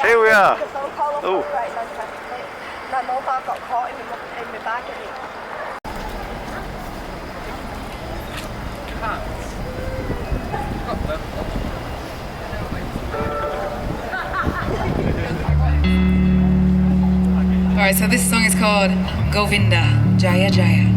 Here we are. Oh. My mobile got caught in my bag. Alright, so this song is called Govinda, Jaya Jaya.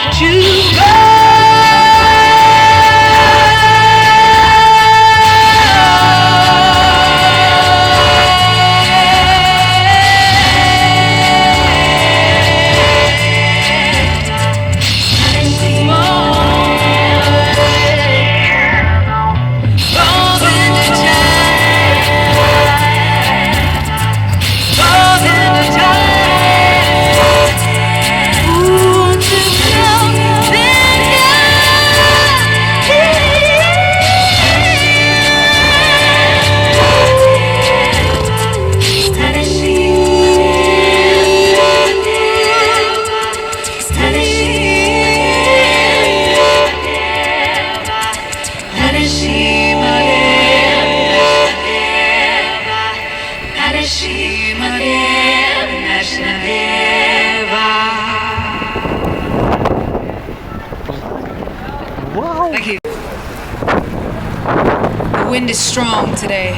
to go. Thank you. The wind is strong today.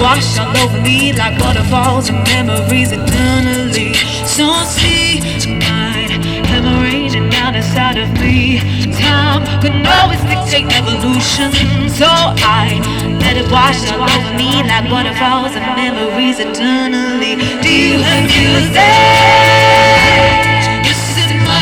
Wash all over me like waterfalls and memories eternally. So see tonight, heaven raging down inside of me. Time can always dictate evolution, so I let it wash all over me like waterfalls and memories eternally. Do you have music? This is my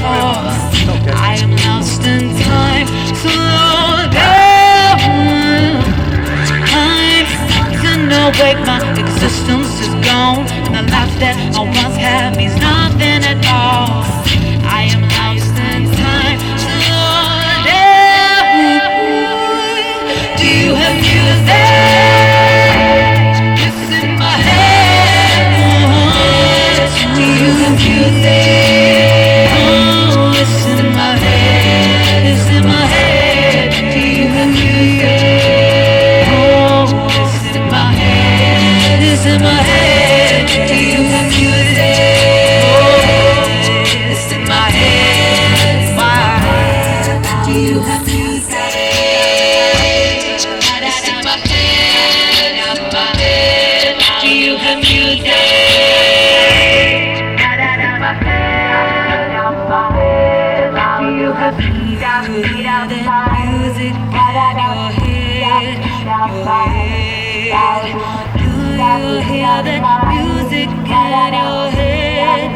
all. I am lost in time. Slow down. I'm often awake. My existence is gone, and the life that I once had means nothing at all. I am lost in time. Slow down. Do you have music? It's in my head. Do you have music? Oh, it's in my head. It's in my head. Do you have music? Oh, it's in my head. It's in my head. Do you have music? Oh, it's in my head. Why? Do you have music? It's in my head. Do you have music? Do you have music in your head? Do you hear that music in your head?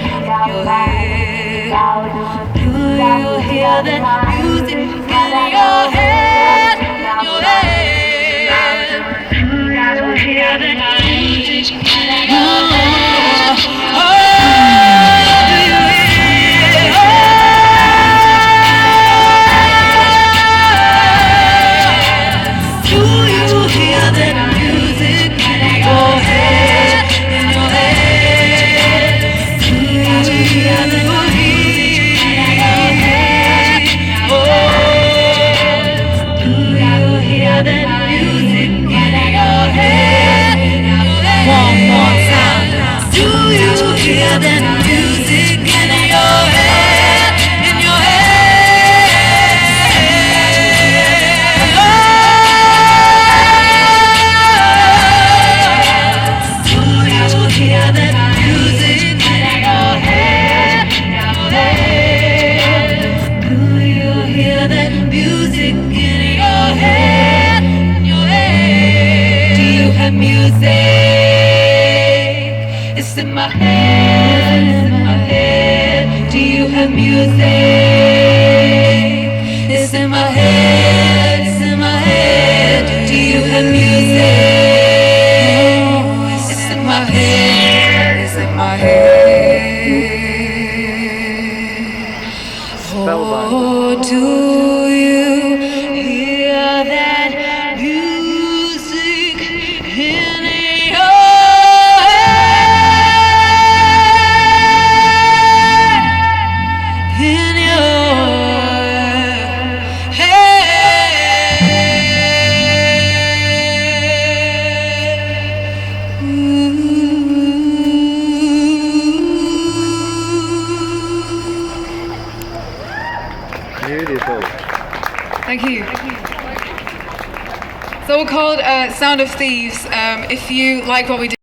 Do you hear that music in your head? Do you hear that music in your head? Oh, do you hear? Do you hear that music in your head? In your head? Do you hear that music in your head? Oh, do you hear that music in your head? One more time. Do you hear that music in your head? In your head? Do you hear that music in your head? Do you hear that music in your head? Do you have music? It's in my head. It's in my head. Do you have music? It's in my head. It's in my head. Do you have music? It's in my head. It's in my head. Oh, do you hear that music in your head? In your head? Beautiful. Thank you. So we're called Sound of Thieves. If you like what we do.